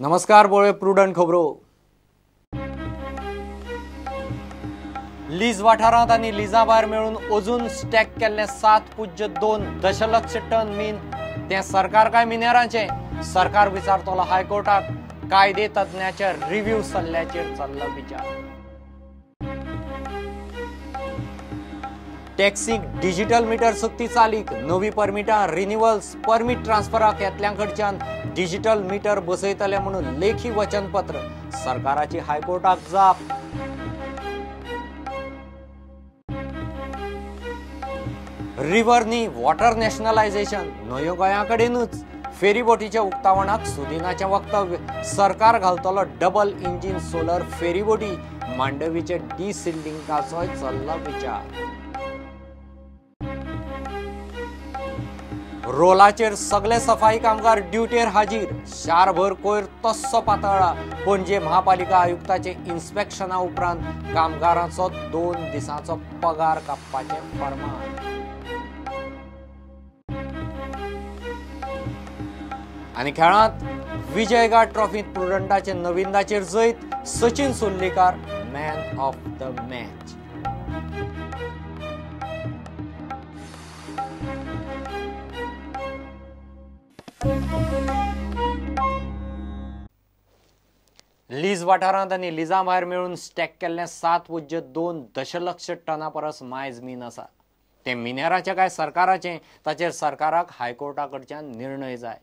नमस्कार बोळे प्रुडंट खबरो। लीज वाठारांत आनी लिजा भायर मेळून अजून स्टॅक केल्ले 7.2 दशलक्ष टन मीन ते सरकार काय मिनेरांचे सरकार विचारतलो हायकोर्टाक कायदे तज्ञाच्या रिव्ह्यू सल्ल्याचेर चल्लो विचार। टॅक्सीक डिजिटल मीटर सक्ती चालीक नवी परमिटां रिन्युअल्स परमिट ट्रान्सफराक येतल्यांकडच्यान डिजिटल मीटर बसयतले म्हणून लेखी वचनपत्र सरकाराची हायकोर्टाक जाप। रिव्हर वॉटर नॅशनलायझेशन न्हंयो गोंयाकडेनूच फेरीबोटीच्या उक्तावणाक सुदिनाचें वक्तव्य सरकार घालतलो डबल इंजिन सोलर फेरीबोटी मांडवीचे डिसिल्डिंगाचोय चल्लो विचार। रोलाचेर सगळे सफाई कामगार ड्युटीर हाजीर शारभर कोयर तस्सो पातळ्ळा पणजे महापालिका आयुक्ताचे इन्स्पेक्शना उपरांत कामगारांचो 2 दिसांचो पगार कापपाचे फर्मान। आनी खेळांत विजय घाट ट्रॉफीत प्रुडंटाचे नविंदाचेर जैत Sachin Surlikar man of the match. लीज वाठारांत आनी लिजा भायर मेळून स्टॅक केल्ले 7.2 दशलक्ष टना परस मायज मीन आसा। ते मिनेराचे काय सरकाराचे ताचेर सरकाराक हायकोर्टा कडच्यान निर्णय जाय।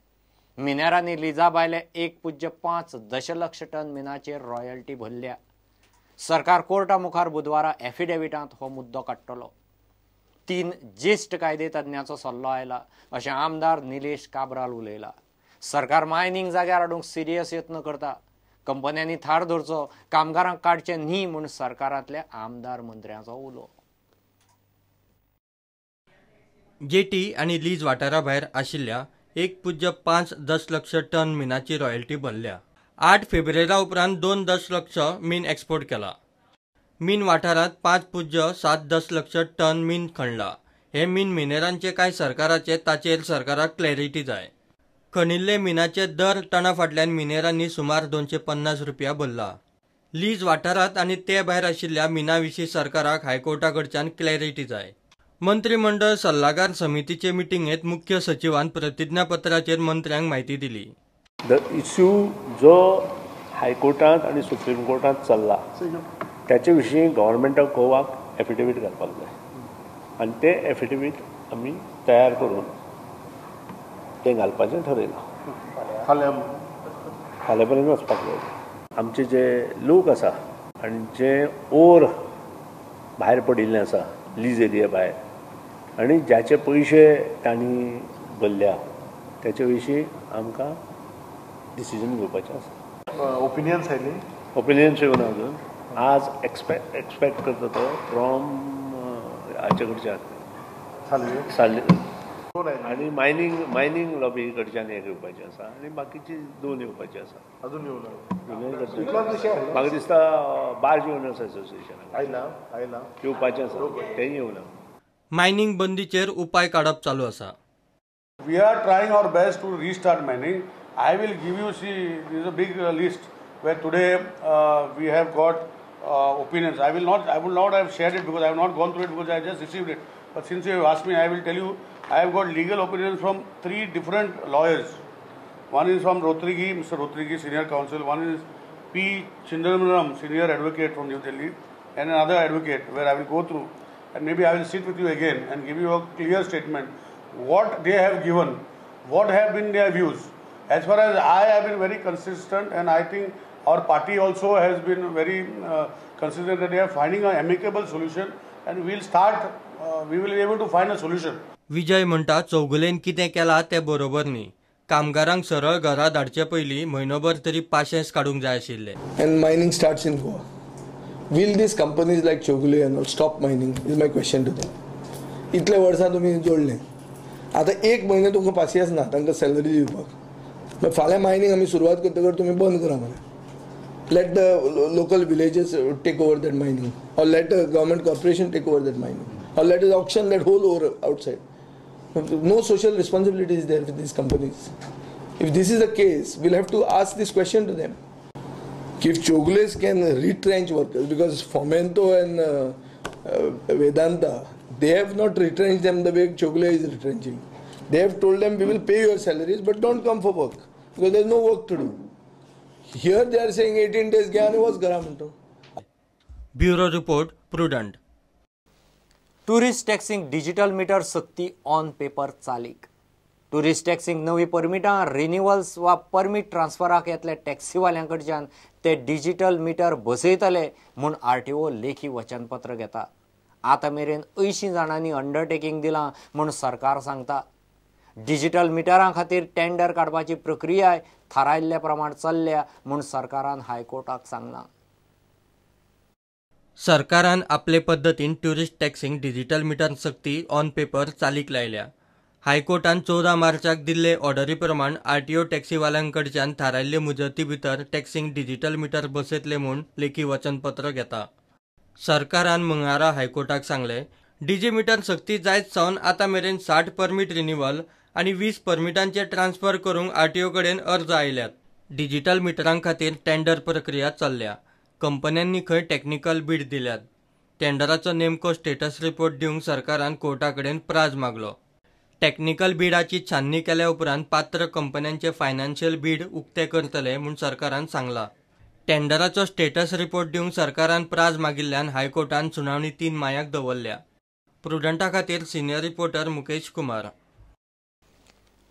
मिनेरांनी लिजा भायले 1.5 दशलक्ष टन मिनाचेर रॉयल्टी भरल्या। सरकार कोर्टा मुखार बुधवारा एफिडेविटांत हो मुद्दो काडटलो। 3 ज्येष्ठ कायदे तज्ञांचो सल्लो आयला अशें आमदार निलेश काब्राल उलयला। सरकार मायनिंग जाग्यार हाडूंक सिरियस यत्न करता। कंपन्यांनी थार धरचो कामगारांक काडचे न्ही म्हूण सरकारांतल्या आमदार मंत्र्यांचो उलो। जेटी आनी लीज वाठारा भायर आशिल्ल्या 1.5 दशलक्ष टन मिनाची रॉयल्टी भरल्या। 8 फेब्रुवारा उपरांत 2 दशलक्ष मीन एक्सपोर्ट केला। मीन वाठारांत 5.7 दशलक्ष टन मीन खणला। हे मीन मिनेरांचे काय सरकाराचे ताचेर सरकाराक क्लॅरिटी जाय। खणिल्ले मिनाचे दर टना फाटल्यान मिनेरांनी सुमार 250 रुपया भरला। लीज वाठारांत आनी ते भायर आशिल्ल्या मिना विशीं सरकाराक हायकोर्टा कडच्यान क्लॅरिटी जाय। मंत्रिमंडळ सल्लागार समितीचे मिटिंगेत मुख्य सचिवान प्रतिज्ञापत्राचेर मंत्र्यांक म्हायती दिली। द इश्यू जो हायकोर्टांत आनी सुप्रीम कोर्टांत चल्ला त्याचे विशीं गव्हर्मेंटाक गोवाक एफिडेवीट घालपाक जाय आनी ते एफिडेवीट आमी तयार करून ते घालपाचें ठरयलां। फाल्यां पर्यंत वचपाक जाय। आमचे जे लोक आसा आनी जे ओर भायर पडिल्ले आसा लीज एरिया भायर आनी ज्याचे पयशे तांणी भरल्या त्याचे विशीं आमकां डिसिजन घेवपाचें आसा। Opinions oily? ओपिनियन्स येवना अजून। आज एक्सपेक्ट करता तो फ्रॉम हाचे कडच्यान साल्ले आनी मायनिंग लॉबी कडच्यान एक येवपाचें आसा आनी बाकीची 2 येवपाची आसा। अजून येवना? म्हाका दिसता बार्ज ओनर्स असोसिएशन आयला येवपाचें आसा, तेंय येवना। मायनिंग बंदीचेर उपाय काडप चालू आसा। We are trying our best to restart mining. I will give you, see, this is a big list where today we have got opinions. I will not have shared it because I have not gone through it because I just received it. But since you have asked me, I will tell you, I have got legal opinions from 3 different lawyers. One is from Rotrigi, Mr. Rotrigi, Senior Counsel. One is P. Chindambaram, Senior Advocate from New Delhi, and another advocate where I will go through. And maybe I will sit with you again and give you a clear statement. What they have given, what have been their views. As far as I have been very consistent, and I think our party also has been very consistent that they are finding an amicable solution, and we will be able to find a solution. विजय म्हणटा चौगुलेन कितें केला ते बरोबर न्ही। कामगारांक सरळ घरा धाडचे पयलीं म्हयनोभर तरी पाशेंस काडूंक जाय आशिल्ले। And mining starts in Goa. Will these companies like Chogule and all stop mining? Is my question to them. इतले वर्सां तुमी जोडले, आतां 1 म्हयनो तुमकां पासियेंस ना तांकां सॅलरी दिवपाक, मागीर फाल्यां मायनिंग आमी सुरवात करतकर तुमी बंद करा मरे। Let the local villages take over that mining, or let the government corporation take over that mining, or let it auction that whole over outside. No social responsibility is there with these companies. If this is the case, we'll have to ask this question to them. If Chogles can retrench workers, because Fomento and Vedanta, they have not retrenched them the way Chogle is retrenching. They have told them, we will pay your salaries, but don't come for work, because there is no work to do. Here they are saying 18 days gyane was garamanto. Bureau Report, Prudent. Tourist टॅक्सींक digital meter सक्ती on paper चालीक. Tourist टॅक्सींक नवी परमिटां रिन्युअल्स वा permit ट्रान्सफराक येतले टॅक्सीवाल्यां कडच्यान ते डिजिटल मिटर बसयतले म्हूण RTO लेखी वचनपत्र घेता. आतां मेरेन 80 जाणांनी अंडरटेकिंग दिलां म्हूण सरकार सांगता. डिजिटल मिटरां खातीर टेंडर काडपाची प्रक्रिया थारायल्ल्या प्रमाण चल्ल्या म्हूण सरकारान हायकोर्टाक सांगलां. सरकारान आपले पद्दतीन टुरिस्ट टॅक्सींक डिजिटल मिटर सक्ती ऑन पेपर चालीक लायल्या. हायकोर्टान 14 मार्चाक दिल्ले ऑर्डरी प्रमाण RTO टॅक्सीवाल्यांक कडच्यान थारायल्ले मुजती भितर टॅक्सींक डिजिटल मिटर बसयतले म्हूण लेखी वचनपत्र घेता. सरकारान मंगळारा हायकोर्टाक सांगले, डिजी मिटर सक्ती जायत सावन आतां मेरेन 60 परमीट रिन्युअल आनी 20 परमिटांचे ट्रान्सफर करूंक RTO कडेन अर्ज आयल्यात. डिजिटल मिटरां खातीर टेंडर प्रक्रिया चल्ल्या. कंपन्यांनी खंय टॅक्निकल बीड दिल्यात. टेंडराचो नेमको स्टेटस रिपोर्ट दिवंक सरकारान कोर्टा कडेन प्राज मागलो. टॅक्निकल बिडाची छाननी केल्या उपरांत पात्र कंपन्यांचे फायनान्शियल बीड उक्ते करतले म्हूण सरकारान सांगलां. टेंडराचो स्टेटस रिपोर्ट दिवंक सरकारान प्राज मागिल्ल्यान हायकोर्टान सुनावणी 3 मायाक दवरल्या. प्रुडंटा खातीर सिनियर रिपोर्टर मुकेश कुमार.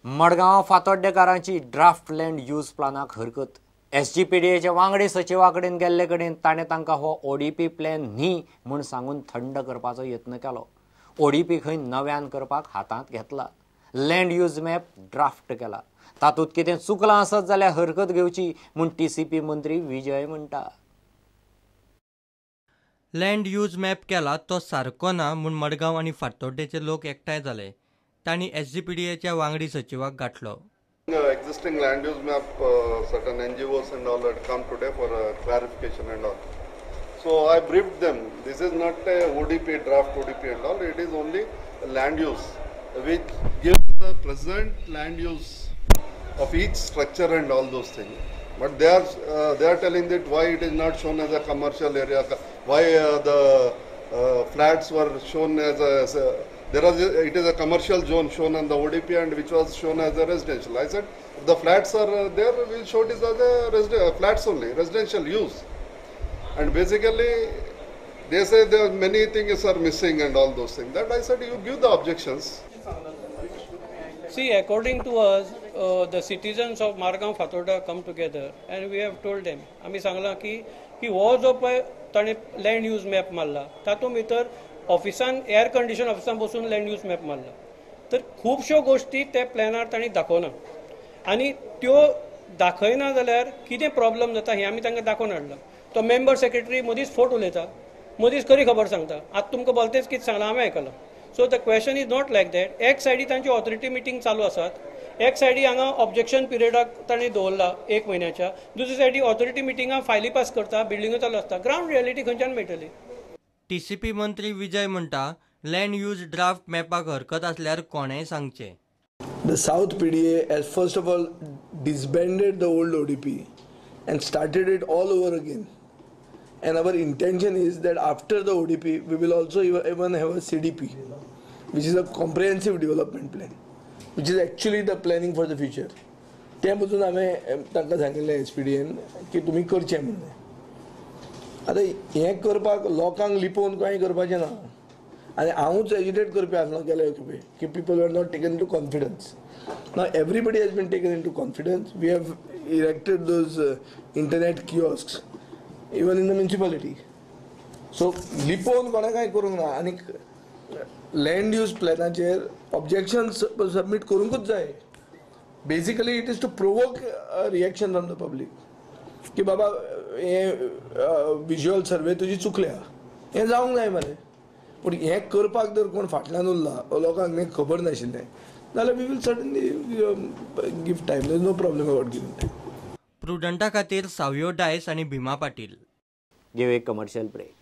मडगांव फातोड्डेकारांची ड्राफ्ट लँड यूज प्लानाक हरकत. SGPDAचे वांगडी सचिवा कडेन गेल्ले कडेन ताणें तांकां हो ODP प्लॅन न्ही म्हूण सांगून थंड करपाचो यत्न केलो. ODP खंय नव्यान करपाक हातांत घेतला. लँड यूज मॅप ड्राफ्ट केला. तातूंत कितें चुकलां आसत जाल्यार हरकत घेवची म्हूण TCP मंत्री विजय म्हणटा. लँड यूज मॅप केला तो सारको ना म्हूण मडगांव आनी फातोड्डेचे लोक एकठांय जाले. तांणी SGPDAच्या वांगडी सचिवाक गाठलो. Existing land use map, certain NGOs and all had come today for clarification and all. So I briefed them. This is not a ODP, draft ODP and all. It is only land use, which gives the present land use of each structure and all those things. But they are telling that why it is not shown as a commercial area, why the flats were shown as a it is a commercial zone shown on the ODP and which was shown as a residential. I said the flats are there, we'll show it as a flats only, residential use. And basically they say there are many things are missing and all those things. That I said you give the objections. See, according to us, the citizens of Margam Fathoda come together and we have told them, आम्ही सांगला की हो जो पळय ताणें land use map मारला तातूंत भितर ऑफिसान एअर कंडिशन ऑफिसान बसून लँड यूज मॅप मारला. तर खुबश्यो गोश्टी त्या प्लॅनार तांणी दाखोवना आनी त्यो दाखयना जाल्यार कितें प्रॉब्लम जाता हें आमी तांकां दाखोवन हाडला. तो मेंबर सेक्रेटरी मदींच फोट उलयता, मदींच खरी खबर सांगता. आतां तुमकां बोलतेच कितें सांगलां हांवें आयकलां. So the question is not like that. एक सायडी तांची ऑथॉरिटी मिटींग चालू आसात, एक सायडी हांगा ऑब्जेक्शन पिरियडाक तांणी दवरला 1 म्हयन्याच्या, दुसरे सायडी ऑथॉरिटी मिटिंगां फायली पास करता, बिल्डिंगो चालू आसता. ग्रावंड रियलिटी खंयच्यान मेळटली. TCP मंत्री विजय म्हणटा, लँड यूज ड्राफ्ट मॅपाक हरकत आसल्यार कोणेंय सांगचें. The South PDA has first of all disbanded the old ODP and started it all over again. And our intention is that after the ODP, we will also even have a CDP, which is a comprehensive development plan, which is actually the planning for the future. त्या बसून हांवें तांकां सांगिल्लें SPDAन की तुमी करचें म्हणून. आतां हें करपाक लोकांक लिपोवन कांय करपाचें ना. आनी हांवूच एजिटेट करपी आसलो गेले खेपे की people were not taken into confidence. Now everybody has been taken into confidence. We have erected those internet kiosks even in the municipality. So लिपोवन कोणा कांय करूंक ना. आनी लँड यूज प्लॅनाचेर ऑब्जेक्शन्स सबमीट करूंकूच जाय. Basically it is to provoke reaction from the public की बाबा हें विज्युअल सर्वे तुजी चुकल्या, हें जावंक जाय मरे. पूण हें करपाक जर कोण फाटल्यान उरला, लोकांक हें खबर नाशिल्लें जाल्यार we will suddenly give time. There is no problem about giving time. प्रुडंटा खातीर सावयो डायस आनी भिमा पाटील. गिव एक कमर्शियल ब्रेक.